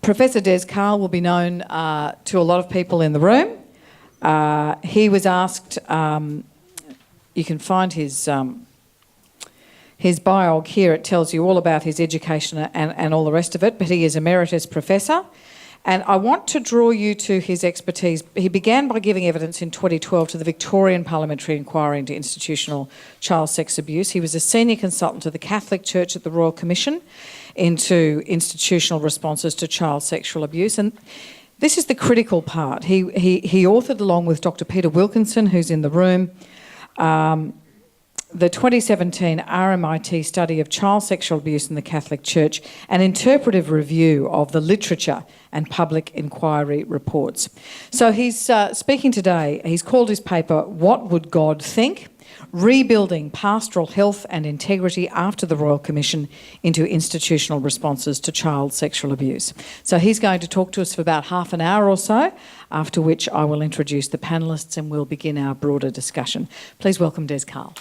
Professor Des Cahill will be known to a lot of people in the room. He was asked, you can find his biog here. It tells you all about his education and all the rest of it, but he is Emeritus Professor. And I want to draw you to his expertise. He began by giving evidence in 2012 to the Victorian Parliamentary Inquiry into Institutional Child Sex Abuse. He was a senior consultant to the Catholic Church at the Royal Commission into institutional responses to child sexual abuse. And this is the critical part. He authored, along with Dr. Peter Wilkinson, who's in the room, the 2017 RMIT study of child sexual abuse in the Catholic Church, an interpretive review of the literature and public inquiry reports. So he's speaking today. He's called his paper, What Would God Think? Rebuilding Pastoral Health and Integrity After the Royal Commission into Institutional Responses to Child Sexual Abuse. So he's going to talk to us for about half an hour or so, after which I will introduce the panellists and we'll begin our broader discussion. Please welcome Des Cahill.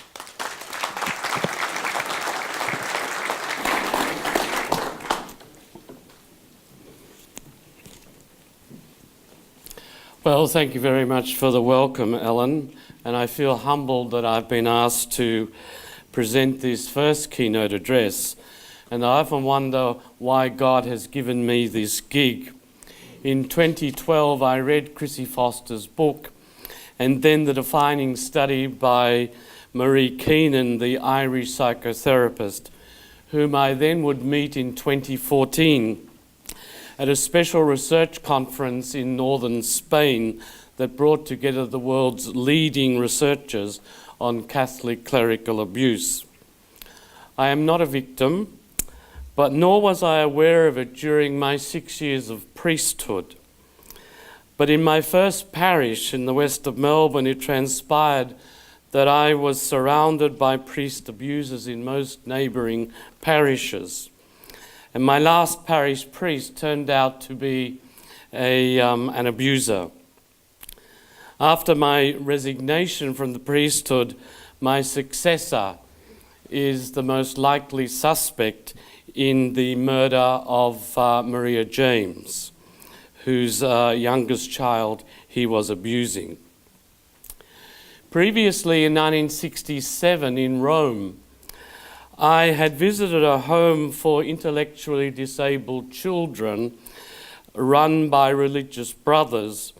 Well, thank you very much for the welcome, Ellen, and I feel humbled that I've been asked to present this first keynote address, and I often wonder why God has given me this gig. In 2012, I read Chrissy Foster's book, and then the defining study by Marie Keenan, the Irish psychotherapist, whom I then would meet in 2014. At a special research conference in northern Spain that brought together the world's leading researchers on Catholic clerical abuse. I am not a victim, but nor was I aware of it during my 6 years of priesthood. But in my first parish in the west of Melbourne, it transpired that I was surrounded by priest abusers in most neighbouring parishes. And my last parish priest turned out to be an abuser. After my resignation from the priesthood, my successor is the most likely suspect in the murder of Maria James, whose youngest child he was abusing. Previously, in 1967 in Rome, I had visited a home for intellectually disabled children run by religious brothers,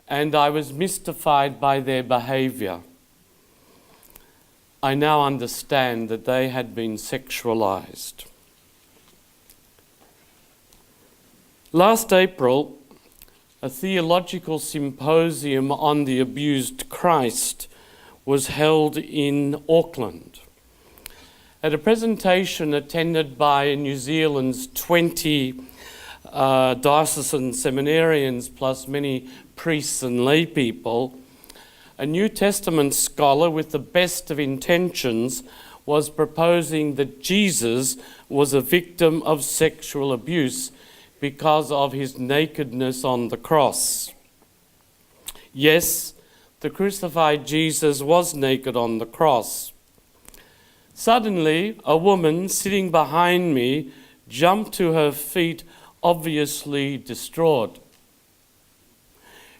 and I was mystified by their behaviour. I now understand that they had been sexualised. Last April, a theological symposium on the abused Christ was held in Auckland. At a presentation attended by New Zealand's 20 diocesan seminarians plus many priests and lay people, a New Testament scholar with the best of intentions was proposing that Jesus was a victim of sexual abuse because of his nakedness on the cross. Yes, the crucified Jesus was naked on the cross. Suddenly, a woman sitting behind me jumped to her feet, obviously distraught.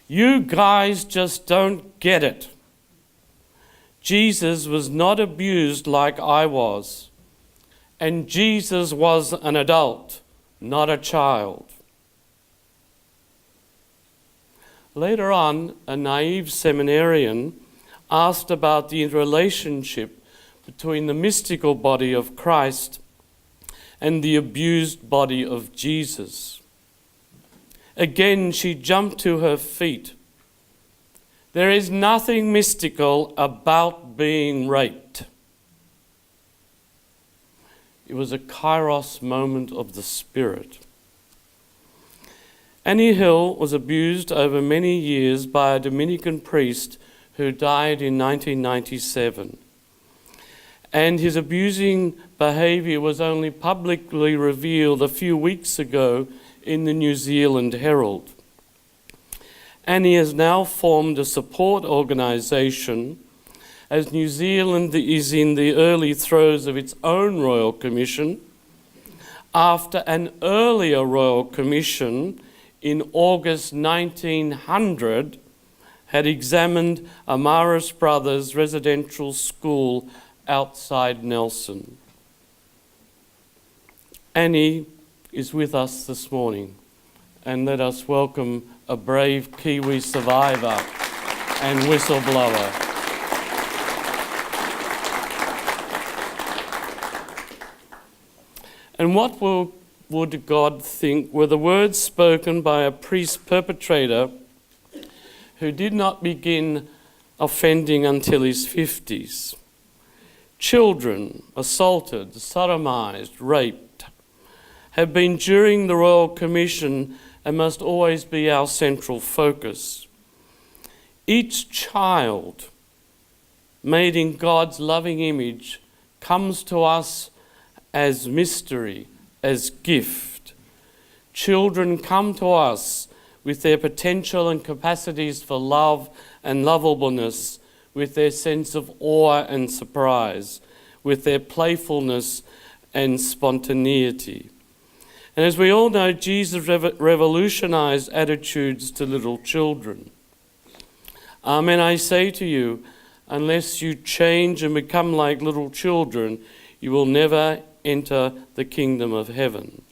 You guys just don't get it. Jesus was not abused like I was, and Jesus was an adult, not a child. Later on, a naive seminarian asked about the interrelationship between the mystical body of Christ and the abused body of Jesus. Again, she jumped to her feet. There is nothing mystical about being raped. It was a kairos moment of the Spirit. Annie Hill was abused over many years by a Dominican priest who died in 1997. And his abusing behaviour was only publicly revealed a few weeks ago in the New Zealand Herald. Annie has now formed a support organisation as New Zealand is in the early throes of its own Royal Commission after an earlier Royal Commission in August 1900 had examined a Marist Brothers residential school outside Nelson. Annie is with us this morning, and let us welcome a brave Kiwi survivor and whistleblower. And what would God think were the words spoken by a priest perpetrator who did not begin offending until his 50s? Children assaulted, sodomized, raped have been during the Royal Commission and must always be our central focus. Each child made in God's loving image comes to us as mystery, as gift. Children come to us with their potential and capacities for love and lovableness, with their sense of awe and surprise, with their playfulness and spontaneity. And as we all know, Jesus revolutionized attitudes to little children. Amen, I say to you, unless you change and become like little children, you will never enter the kingdom of heaven.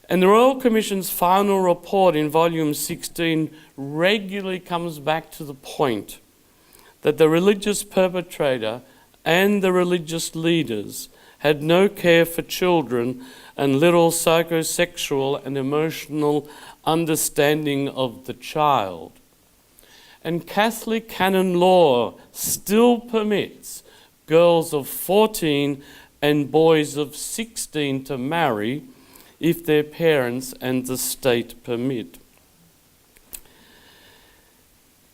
And the Royal Commission's final report in volume 16 regularly comes back to the point that the religious perpetrator and the religious leaders had no care for children and little psychosexual and emotional understanding of the child. And Catholic canon law still permits girls of 14 and boys of 16 to marry if their parents and the state permit.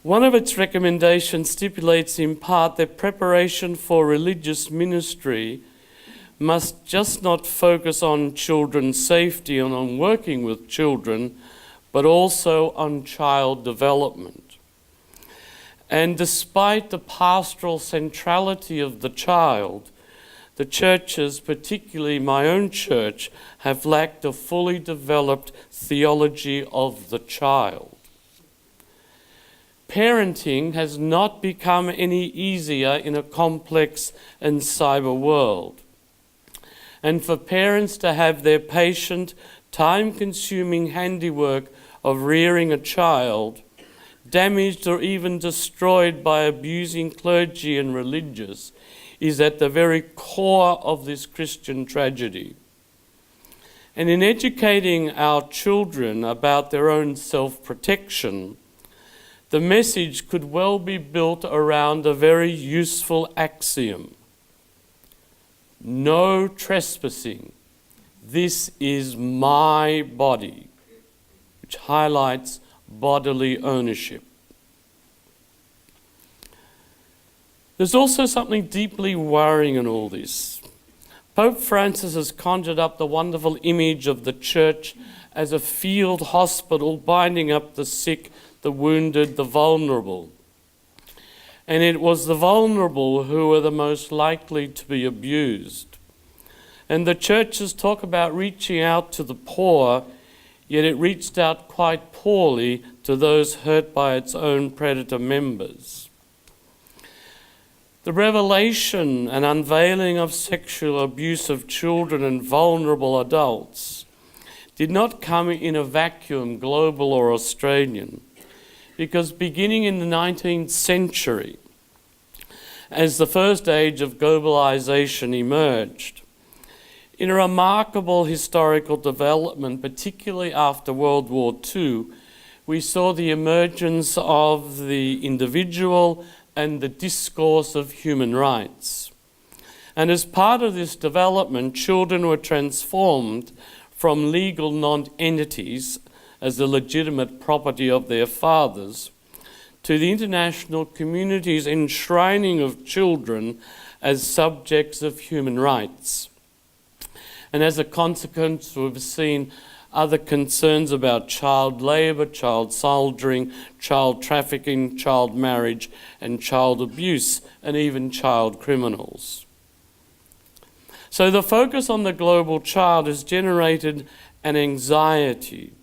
One of its recommendations stipulates in part that preparation for religious ministry must just not focus on children's safety and on working with children, but also on child development. And despite the pastoral centrality of the child, the churches, particularly my own church, have lacked a fully developed theology of the child. Parenting has not become any easier in a complex and cyber world. And for parents to have their patient, time-consuming handiwork of rearing a child damaged or even destroyed by abusing clergy and religious is at the very core of this Christian tragedy. And in educating our children about their own self-protection, the message could well be built around a very useful axiom. No trespassing. This is my body, which highlights bodily ownership. There's also something deeply worrying in all this. Pope Francis has conjured up the wonderful image of the church as a field hospital binding up the sick, the wounded, the vulnerable. And it was the vulnerable who were the most likely to be abused. And the churches talk about reaching out to the poor, yet it reached out quite poorly to those hurt by its own predator members. The revelation and unveiling of sexual abuse of children and vulnerable adults did not come in a vacuum, global or Australian, because beginning in the 19th century, as the first age of globalization emerged, in a remarkable historical development, particularly after World War II, we saw the emergence of the individual and the discourse of human rights. And as part of this development, children were transformed from legal non-entities as the legitimate property of their fathers to the international community's enshrining of children as subjects of human rights. And as a consequence, we've seen other concerns about child labour, child soldiering, child trafficking, child marriage, and child abuse, and even child criminals. So the focus on the global child has generated an anxiety.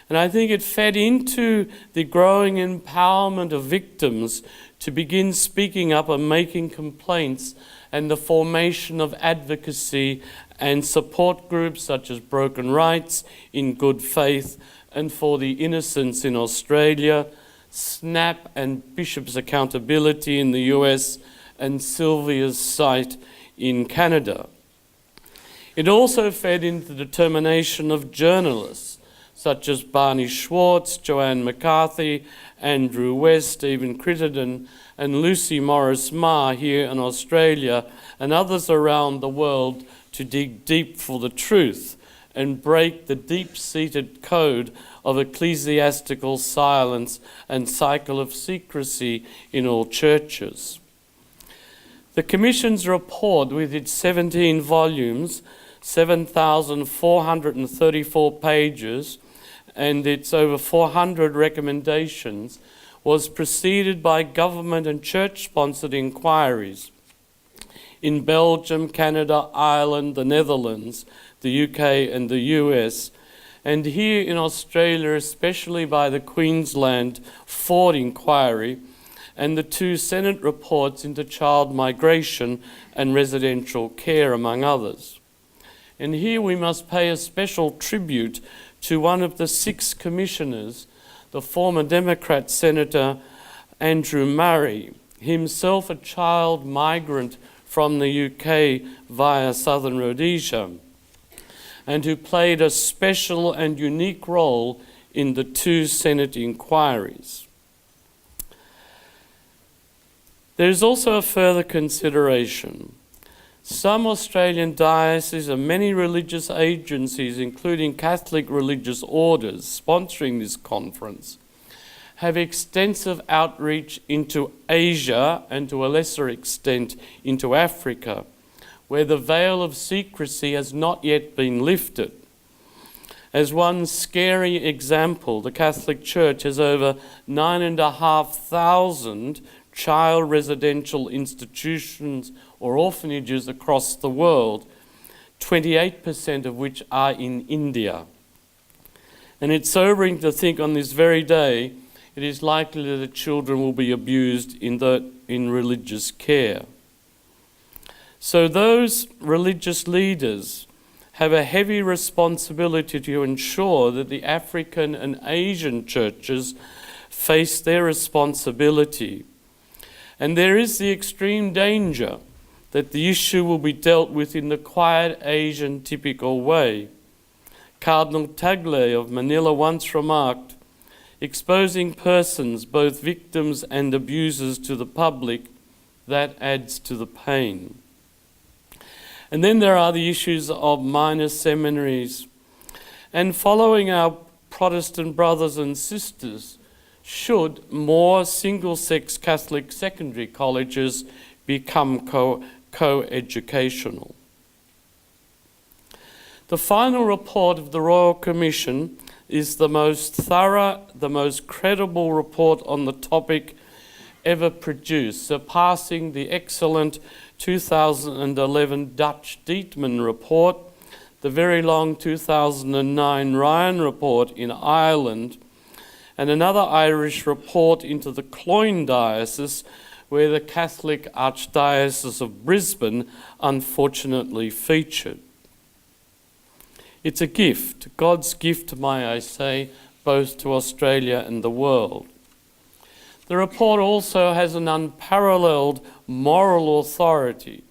And I think it fed into the growing empowerment of victims to begin speaking up and making complaints, and the formation of advocacy and support groups such as Broken Rights, In Good Faith, and For the Innocents in Australia, SNAP and Bishop's Accountability in the US, and Sylvia's Site in Canada. It also fed into the determination of journalists such as Barney Schwartz, Joanne McCarthy, Andrew West, Stephen Crittenden, and Lucy Morris-Marr here in Australia, and others around the world, to dig deep for the truth and break the deep-seated code of ecclesiastical silence and cycle of secrecy in all churches. The Commission's report, with its 17 volumes, 7,434 pages, and its over 400 recommendations, was preceded by government and church-sponsored inquiries in Belgium, Canada, Ireland, the Netherlands, the UK and the US, and here in Australia, especially by the Queensland Ford inquiry and the 2 Senate reports into child migration and residential care, among others. And here we must pay a special tribute to one of the 6 commissioners, the former Democrat Senator Andrew Murray, himself a child migrant from the UK via southern Rhodesia, and who played a special and unique role in the 2 Senate inquiries. There is also a further consideration. Some Australian dioceses and many religious agencies, including Catholic religious orders sponsoring this conference, have extensive outreach into Asia and to a lesser extent into Africa, where the veil of secrecy has not yet been lifted. As one scary example, the Catholic Church has over 9,500 child residential institutions or orphanages across the world, 28% of which are in India. And it's sobering to think on this very day, it is likely that children will be abused in religious care. So those religious leaders have a heavy responsibility to ensure that the African and Asian churches face their responsibility. And there is the extreme danger that the issue will be dealt with in the quiet Asian typical way. Cardinal Tagle of Manila once remarked, "Exposing persons, both victims and abusers, to the public, that adds to the pain." And then there are the issues of minor seminaries. And following our Protestant brothers and sisters, should more single-sex Catholic secondary colleges become co-educational? The final report of the Royal Commission is the most thorough, the most credible report on the topic ever produced, surpassing the excellent 2011 Dutch Dietman report, the very long 2009 Ryan report in Ireland, and another Irish report into the Cloyne Diocese, where the Catholic Archdiocese of Brisbane unfortunately featured. It's a gift, God's gift, may I say, both to Australia and the world. The report also has an unparalleled moral authority,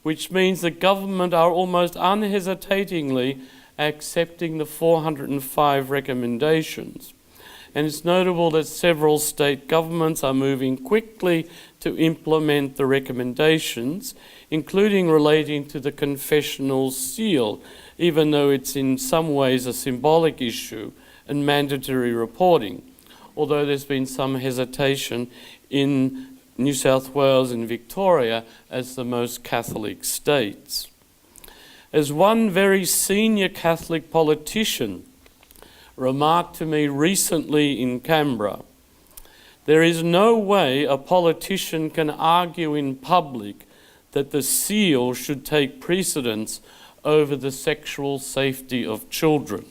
which means the government are almost unhesitatingly accepting the 405 recommendations. And it's notable that several state governments are moving quickly to implement the recommendations, including relating to the confessional seal, even though it's in some ways a symbolic issue, and mandatory reporting, although there's been some hesitation in New South Wales and Victoria as the most Catholic states. As one very senior Catholic politician remarked to me recently in Canberra, there is no way a politician can argue in public that the seal should take precedence over the sexual safety of children,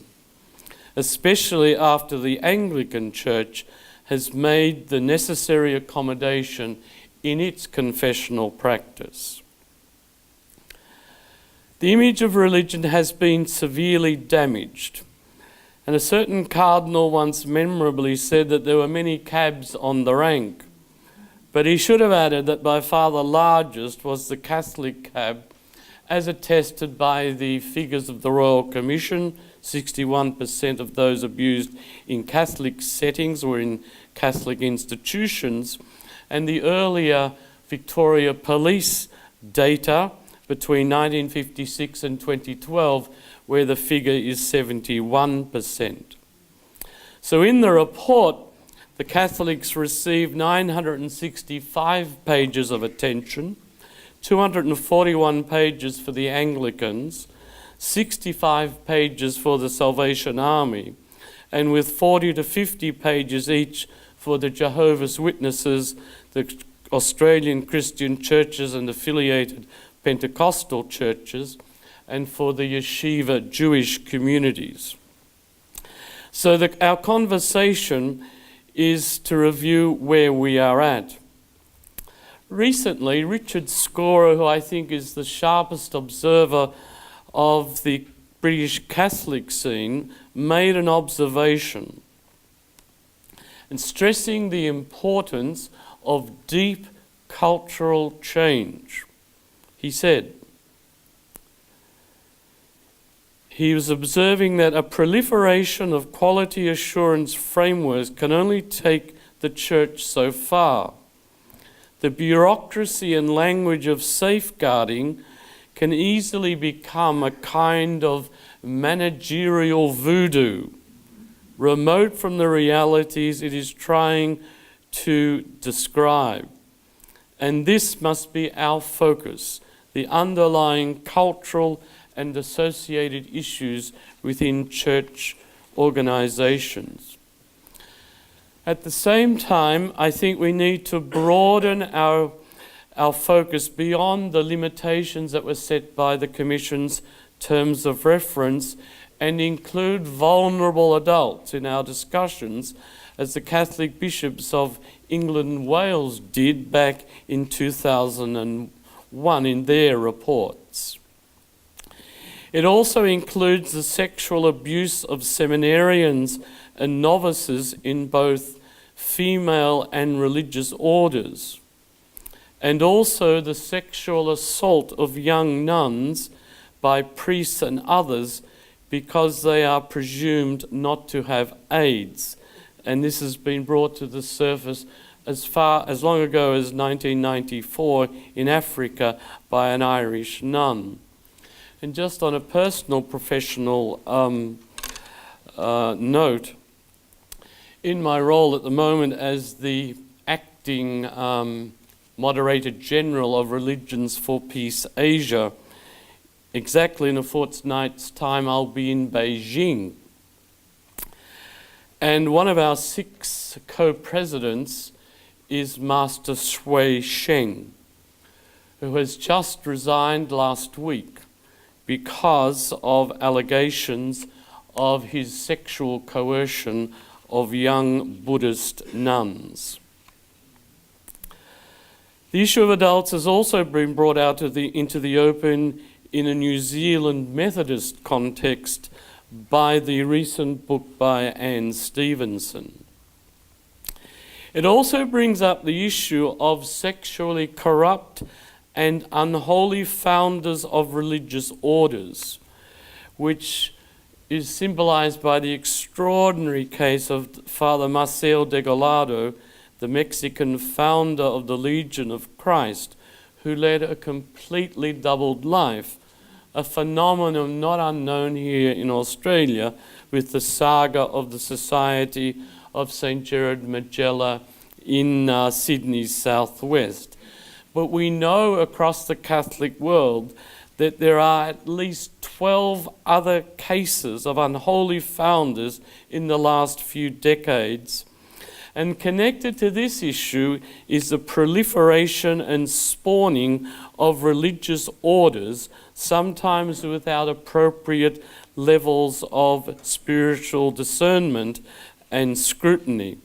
especially after the Anglican Church has made the necessary accommodation in its confessional practice. The image of religion has been severely damaged, and a certain cardinal once memorably said that there were many cabs on the rank, but he should have added that by far the largest was the Catholic cab, as attested by the figures of the Royal Commission. 61% of those abused in Catholic settings or in Catholic institutions, and the earlier Victoria Police data between 1956 and 2012, where the figure is 71%. So in the report, the Catholics received 965 pages of attention, 241 pages for the Anglicans, 65 pages for the Salvation Army, and with 40 to 50 pages each for the Jehovah's Witnesses, the Australian Christian churches and affiliated Pentecostal churches, and for the yeshiva Jewish communities. So our conversation is to review where we are at. Recently, Richard Scorer, who I think is the sharpest observer of the British Catholic scene, made an observation, and stressing the importance of deep cultural change. He said, he was observing that a proliferation of quality assurance frameworks can only take the church so far. The bureaucracy and language of safeguarding can easily become a kind of managerial voodoo, remote from the realities it is trying to describe. And this must be our focus, the underlying cultural and associated issues within church organizations. At the same time, I think we need to broaden our focus beyond the limitations that were set by the Commission's terms of reference and include vulnerable adults in our discussions, as the Catholic bishops of England and Wales did back in 2001 in their reports. It also includes the sexual abuse of seminarians and novices in both female and religious orders, and also the sexual assault of young nuns by priests and others because they are presumed not to have AIDS. And this has been brought to the surface as long ago as 1994 in Africa by an Irish nun. And just on a personal, professional note, in my role at the moment as the acting Moderator General of Religions for Peace Asia, exactly in a fortnight's time I'll be in Beijing. And one of our 6 co-presidents is Master Shui Sheng, who has just resigned last week because of allegations of his sexual coercion of young Buddhist nuns. The issue of adults has also been brought out into the open in a New Zealand Methodist context by the recent book by Anne Stevenson. It also brings up the issue of sexually corrupt and unholy founders of religious orders, which is symbolized by the extraordinary case of Father Marcel Degollado, the Mexican founder of the Legion of Christ, who led a completely doubled life, a phenomenon not unknown here in Australia with the saga of the Society of St. Gerard Majella in Sydney's southwest. But we know across the Catholic world that there are at least 12 other cases of unholy founders in the last few decades, And connected to this issue is the proliferation and spawning of religious orders, sometimes without appropriate levels of spiritual discernment and scrutiny.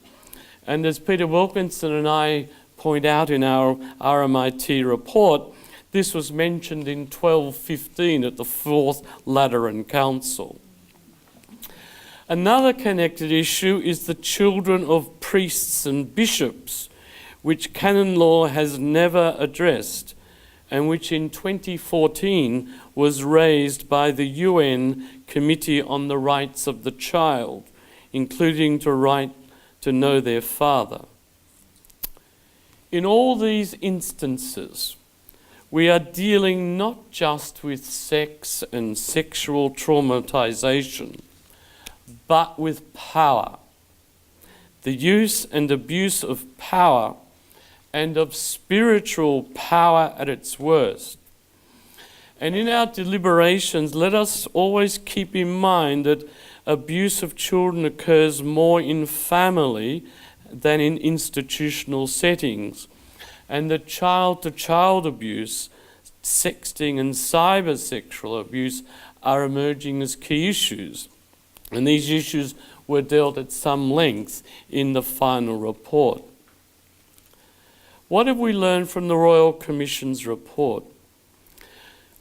And as Peter Wilkinson and I point out in our RMIT report, this was mentioned in 1215 at the Fourth Lateran Council. Another connected issue is the children of priests and bishops, which canon law has never addressed, and which in 2014 was raised by the UN Committee on the Rights of the Child, including the right to know their father. In all these instances, we are dealing not just with sex and sexual traumatization, but with power, the use and abuse of power and of spiritual power at its worst. And in our deliberations, let us always keep in mind that abuse of children occurs more in family than in institutional settings, and that child-to-child abuse, sexting and cybersexual abuse are emerging as key issues. And these issues were dealt at some length in the final report. What have we learned from the Royal Commission's report?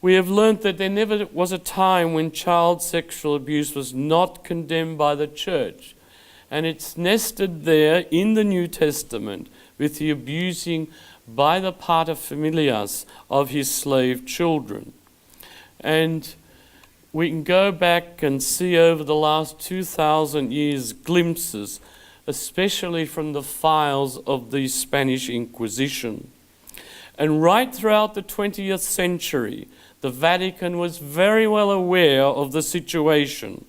We have learnt that there never was a time when child sexual abuse was not condemned by the Church, and it's nested there in the New Testament with the abusing by the paterfamilias of his slave children. And we can go back and see over the last 2,000 years glimpses, especially from the files of the Spanish Inquisition. And right throughout the 20th century, the Vatican was very well aware of the situation,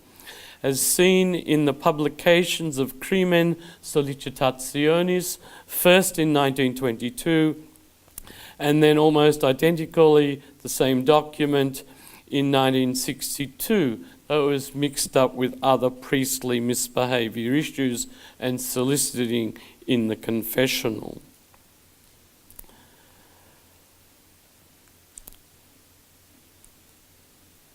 as seen in the publications of Crimen Solicitationis, first in 1922, and then almost identically the same document in 1962, though it was mixed up with other priestly misbehaviour issues and soliciting in the confessional.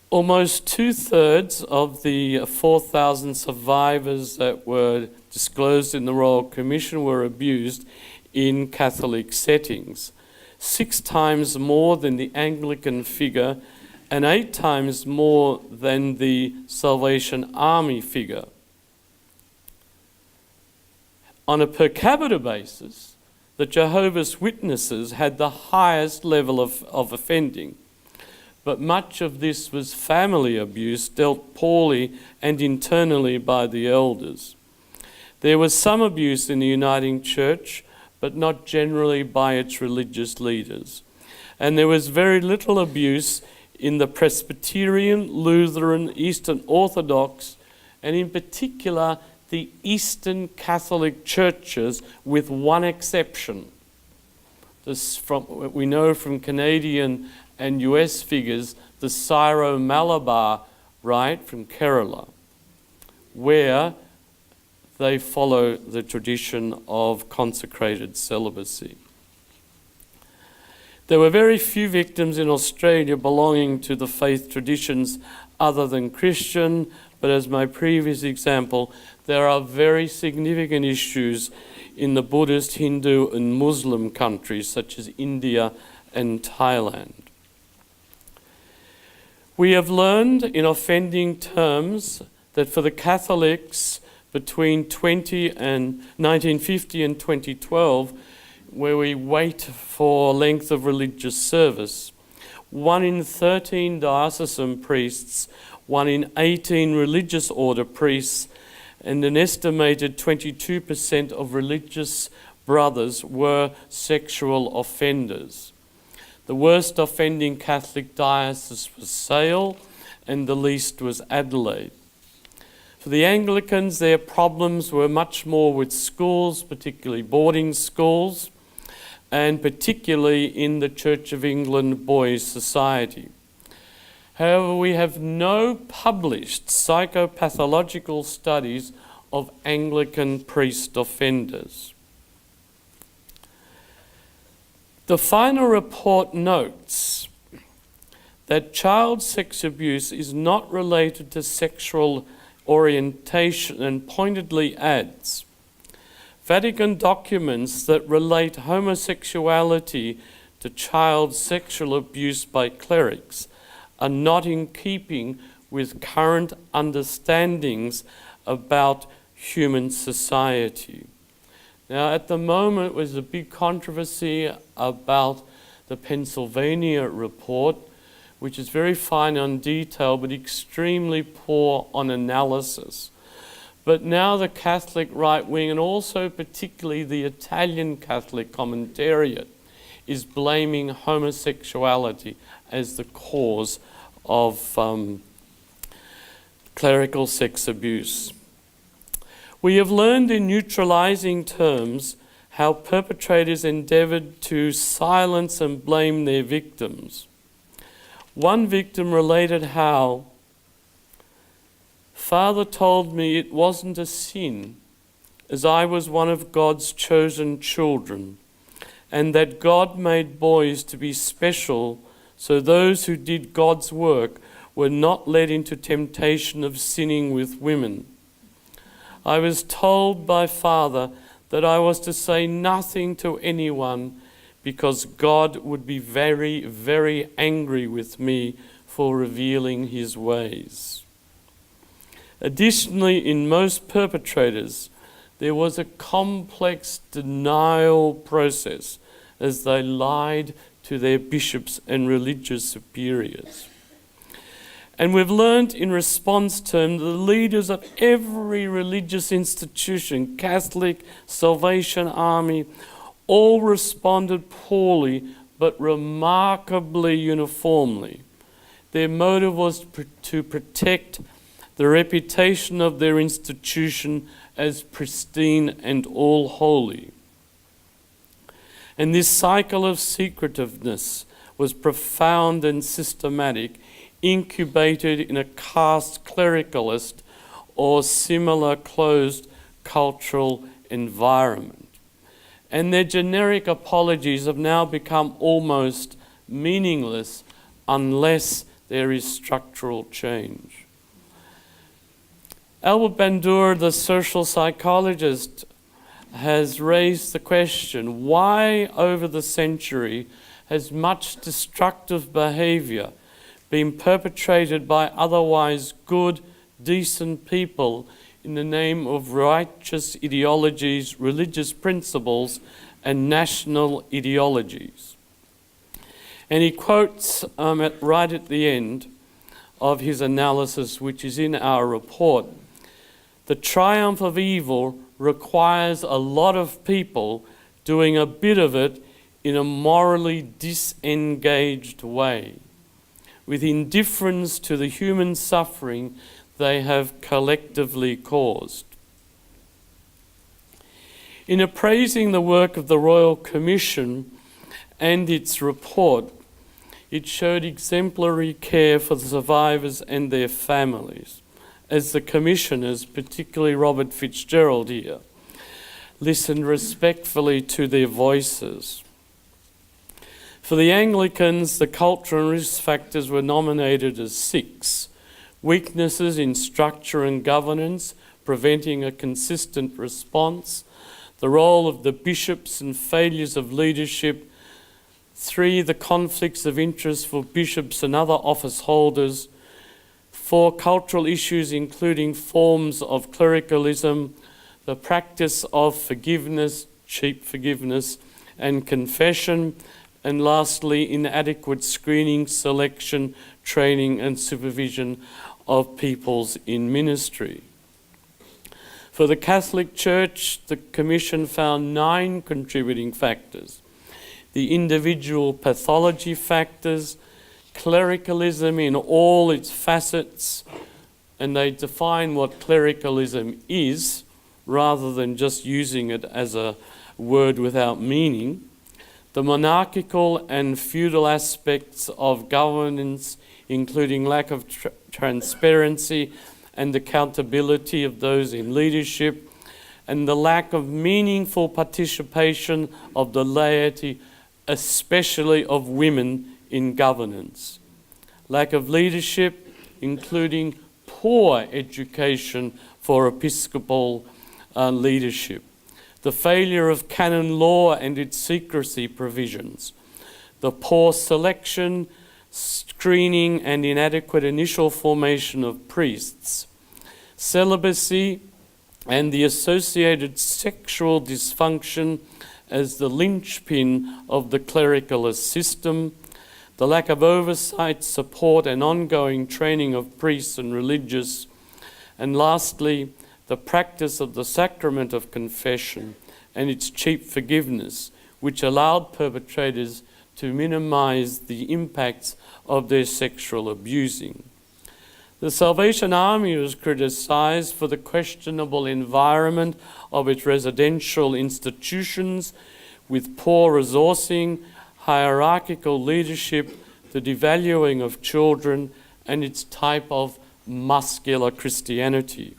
Almost 2/3 of the 4,000 survivors that were disclosed in the Royal Commission were abused in Catholic settings, 6 times more than the Anglican figure and 8 times more than the Salvation Army figure. On a per capita basis, the Jehovah's Witnesses had the highest level of offending, but much of this was family abuse dealt poorly and internally by the elders. There was some abuse in the Uniting Church, but not generally by its religious leaders. And there was very little abuse in the Presbyterian, Lutheran, Eastern Orthodox, and in particular the Eastern Catholic churches, with one exception. We know from Canadian and US figures, the Syro-Malabar rite from Kerala, where they follow the tradition of consecrated celibacy. There were very few victims in Australia belonging to the faith traditions other than Christian, but as my previous example, there are very significant issues in the Buddhist, Hindu and Muslim countries such as India and Thailand. We have learned in offending terms that for the Catholics between 1950 and 2012, where we wait for length of religious service, 1 in 13 diocesan priests, 1 in 18 religious order priests, and an estimated 22% of religious brothers were sexual offenders. The worst offending Catholic diocese was Sale, and the least was Adelaide. For the Anglicans, their problems were much more with schools, particularly boarding schools, and particularly in the Church of England Boys' Society. However, we have no published psychopathological studies of Anglican priest offenders. The final report notes that child sex abuse is not related to sexual orientation and pointedly adds, Vatican documents that relate homosexuality to child sexual abuse by clerics are not in keeping with current understandings about human society. Now, at the moment, there's a big controversy about the Pennsylvania report, which is very fine on detail but extremely poor on analysis. But now the Catholic right wing, and also particularly the Italian Catholic commentariat, is blaming homosexuality as the cause of clerical sex abuse. We have learned in neutralizing terms how perpetrators endeavored to silence and blame their victims. One victim related how, "Father told me it wasn't a sin, as I was one of God's chosen children, and that God made boys to be special so those who did God's work were not led into temptation of sinning with women. I was told by Father that I was to say nothing to anyone because God would be very, very angry with me for revealing his ways." Additionally, in most perpetrators, there was a complex denial process as they lied to their bishops and religious superiors. And we've learned in response to them, the leaders of every religious institution, Catholic, Salvation Army, all responded poorly but remarkably uniformly. Their motive was to protect the reputation of their institution as pristine and all holy. And this cycle of secretiveness was profound and systematic, incubated in a caste clericalist or similar closed cultural environment. And their generic apologies have now become almost meaningless unless there is structural change. Albert Bandura, the social psychologist, has raised the question, why over the century has much destructive behaviour been perpetrated by otherwise good, decent people in the name of righteous ideologies, religious principles, and national ideologies? And he quotes right at the end of his analysis, which is in our report, "The triumph of evil requires a lot of people doing a bit of it in a morally disengaged way, with indifference to the human suffering they have collectively caused." In appraising the work of the Royal Commission and its report, it showed exemplary care for the survivors and their families, as the commissioners, particularly Robert Fitzgerald here, listened respectfully to their voices. For the Anglicans, the cultural and risk factors were nominated as 6. Weaknesses in structure and governance, preventing a consistent response, the role of the bishops and failures of leadership, 3, the conflicts of interest for bishops and other office holders, 4, cultural issues including forms of clericalism, the practice of forgiveness, cheap forgiveness, and confession, and lastly, inadequate screening, selection, training, and supervision of peoples in ministry. For the Catholic Church, the Commission found 9 contributing factors: the individual pathology factors, clericalism in all its facets, and they define what clericalism is rather than just using it as a word without meaning, the monarchical and feudal aspects of governance, including lack of transparency and accountability of those in leadership, and the lack of meaningful participation of the laity, especially of women, in governance. Lack of leadership, including poor education for episcopal leadership. The failure of canon law and its secrecy provisions. The poor selection, screening and inadequate initial formation of priests. Celibacy and the associated sexual dysfunction as the linchpin of the clericalist system, the lack of oversight, support and ongoing training of priests and religious, and lastly, the practice of the sacrament of confession and its cheap forgiveness, which allowed perpetrators to minimize the impacts of their sexual abusing. The Salvation Army was criticized for the questionable environment of its residential institutions with poor resourcing, hierarchical leadership, the devaluing of children, and its type of muscular Christianity.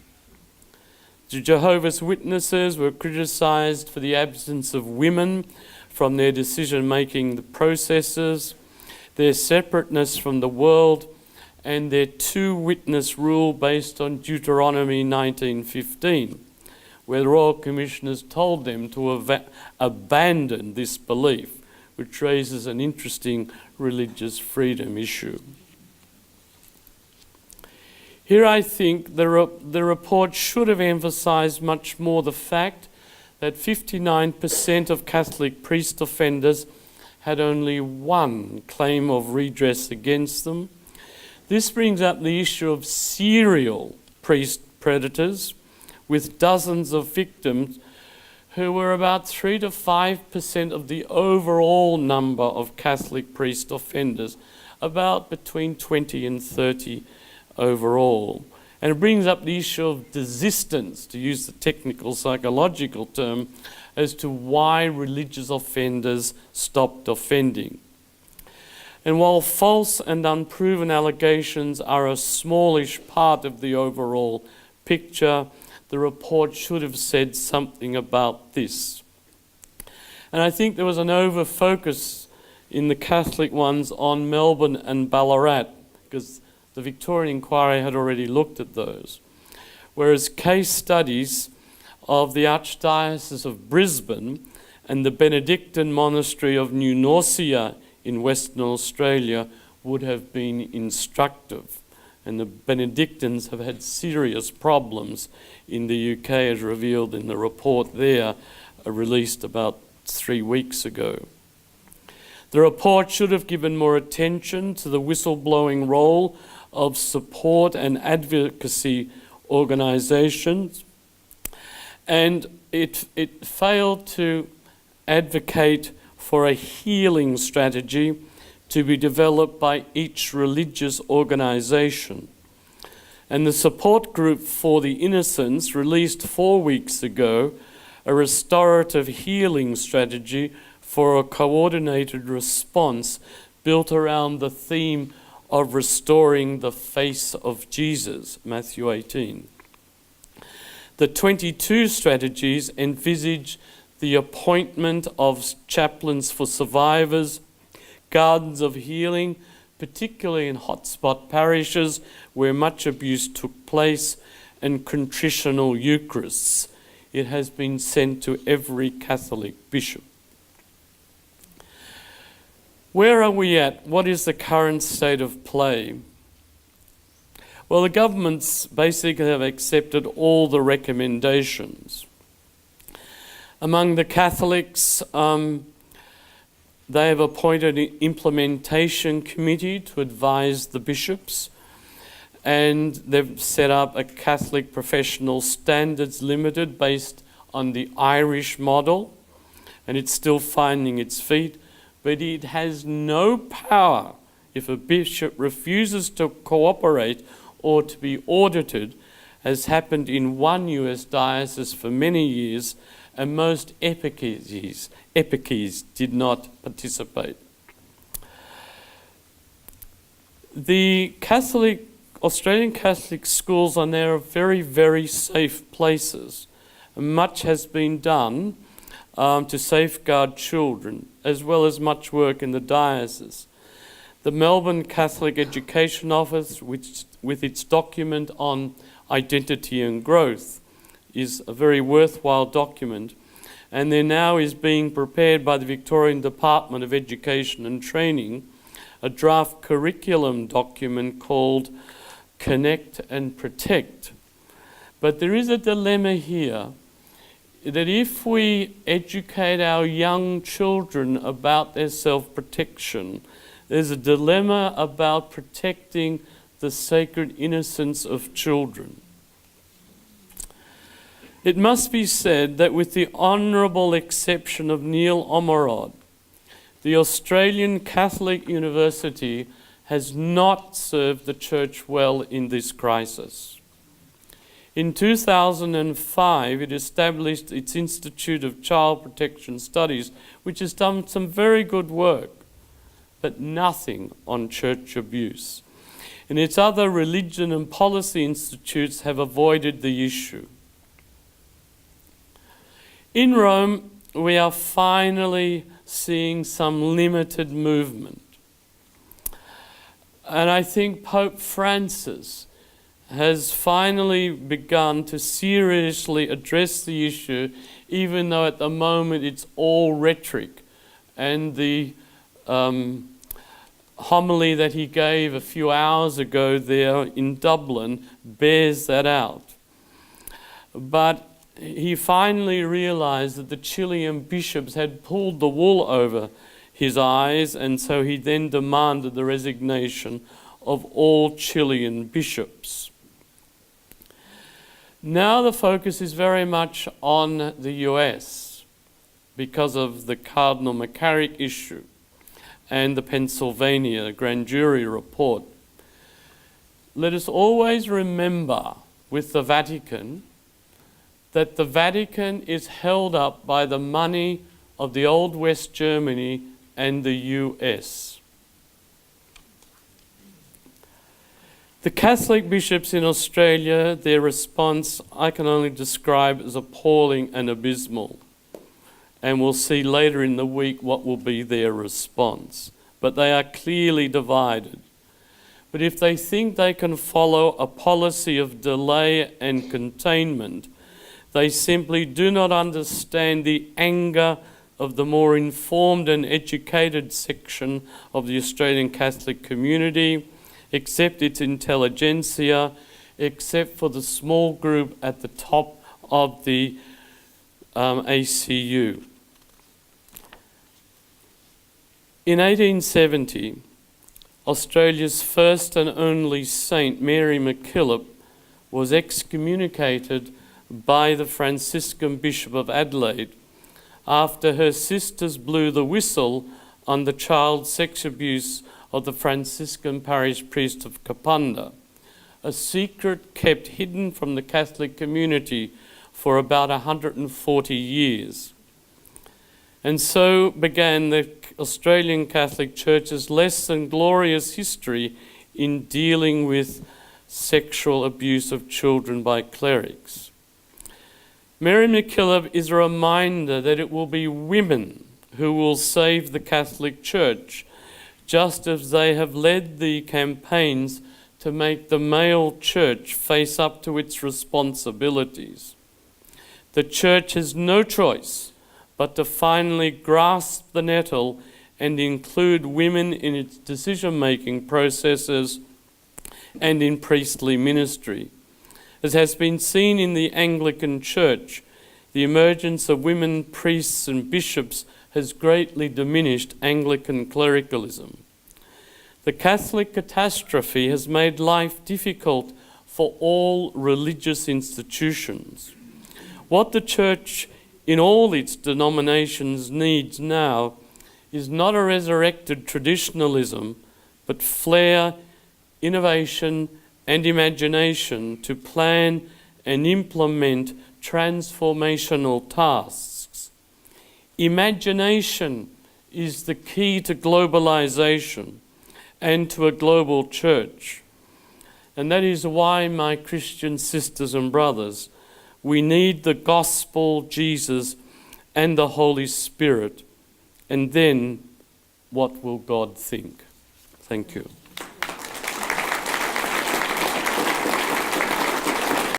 The Jehovah's Witnesses were criticized for the absence of women from their decision-making processes, their separateness from the world, and their two-witness rule based on Deuteronomy 19:15, where the Royal Commissioners told them to abandon this belief, which raises an interesting religious freedom issue. Here I think the report should have emphasised much more the fact that 59% of Catholic priest offenders had only one claim of redress against them. This brings up the issue of serial priest predators with dozens of victims who were about 3 to 5% of the overall number of Catholic priest offenders, about between 20 and 30 overall. And it brings up the issue of desistance, to use the technical psychological term, as to why religious offenders stopped offending. And while false and unproven allegations are a smallish part of the overall picture, the report should have said something about this. And I think there was an over-focus in the Catholic ones on Melbourne and Ballarat, because the Victorian Inquiry had already looked at those. Whereas case studies of the Archdiocese of Brisbane and the Benedictine Monastery of New Norcia in Western Australia would have been instructive. And the Benedictines have had serious problems in the UK, as revealed in the report there, released about 3 weeks ago. The report should have given more attention to the whistleblowing role of support and advocacy organisations, and it failed to advocate for a healing strategy to be developed by each religious organisation. And the support group for the Innocents released 4 weeks ago a restorative healing strategy for a coordinated response built around the theme of restoring the face of Jesus, Matthew 18. The 22 strategies envisage the appointment of chaplains for survivors, gardens of healing, particularly in hotspot parishes where much abuse took place, and contritional Eucharists. It has been sent to every Catholic bishop. Where are we at? What is the current state of play? Well, the governments basically have accepted all the recommendations. Among the Catholics, they have appointed an implementation committee to advise the bishops, and they've set up a Catholic Professional Standards Limited based on the Irish model, and it's still finding its feet. But it has no power if a bishop refuses to cooperate or to be audited, as happened in one US diocese for many years, and most epichees did not participate. The Catholic Australian Catholic schools are now very, very safe places. Much has been done to safeguard children, as well as much work in the diocese. The Melbourne Catholic Education Office, which, with its document on identity and growth, is a very worthwhile document. And there now is being prepared by the Victorian Department of Education and Training a draft curriculum document called Connect and Protect. But there is a dilemma here that if we educate our young children about their self-protection, there's a dilemma about protecting the sacred innocence of children. It must be said that with the honourable exception of Neil Omerod, the Australian Catholic University has not served the Church well in this crisis. In 2005, it established its Institute of Child Protection Studies, which has done some very good work, but nothing on church abuse. And its other religion and policy institutes have avoided the issue. In Rome, we are finally seeing some limited movement. And I think Pope Francis has finally begun to seriously address the issue, even though at the moment it's all rhetoric. And the homily that he gave a few hours ago there in Dublin bears that out. But he finally realized that the Chilean bishops had pulled the wool over his eyes, and so he then demanded the resignation of all Chilean bishops. Now the focus is very much on the US because of the Cardinal McCarrick issue and the Pennsylvania grand jury report. Let us always remember with the Vatican that the Vatican is held up by the money of the old West Germany and the US. The Catholic bishops in Australia, their response I can only describe as appalling and abysmal. And we'll see later in the week what will be their response. But they are clearly divided. But if they think they can follow a policy of delay and containment, they simply do not understand the anger of the more informed and educated section of the Australian Catholic community, except its intelligentsia, except for the small group at the top of the ACU. In 1870, Australia's first and only saint, Mary MacKillop, was excommunicated by the Franciscan Bishop of Adelaide after her sisters blew the whistle on the child sex abuse of the Franciscan parish priest of Kapunda, a secret kept hidden from the Catholic community for about 140 years. And so began the Australian Catholic Church's less than glorious history in dealing with sexual abuse of children by clerics. Mary MacKillop is a reminder that it will be women who will save the Catholic Church, just as they have led the campaigns to make the male church face up to its responsibilities. The Church has no choice but to finally grasp the nettle and include women in its decision-making processes and in priestly ministry. As has been seen in the Anglican Church, the emergence of women priests and bishops has greatly diminished Anglican clericalism. The Catholic catastrophe has made life difficult for all religious institutions. What the Church in all its denominations needs now is not a resurrected traditionalism, but flair, innovation, and imagination to plan and implement transformational tasks. Imagination is the key to globalization and to a global church. And that is why, my Christian sisters and brothers, we need the gospel, Jesus, and the Holy Spirit. And then what will God think? Thank you.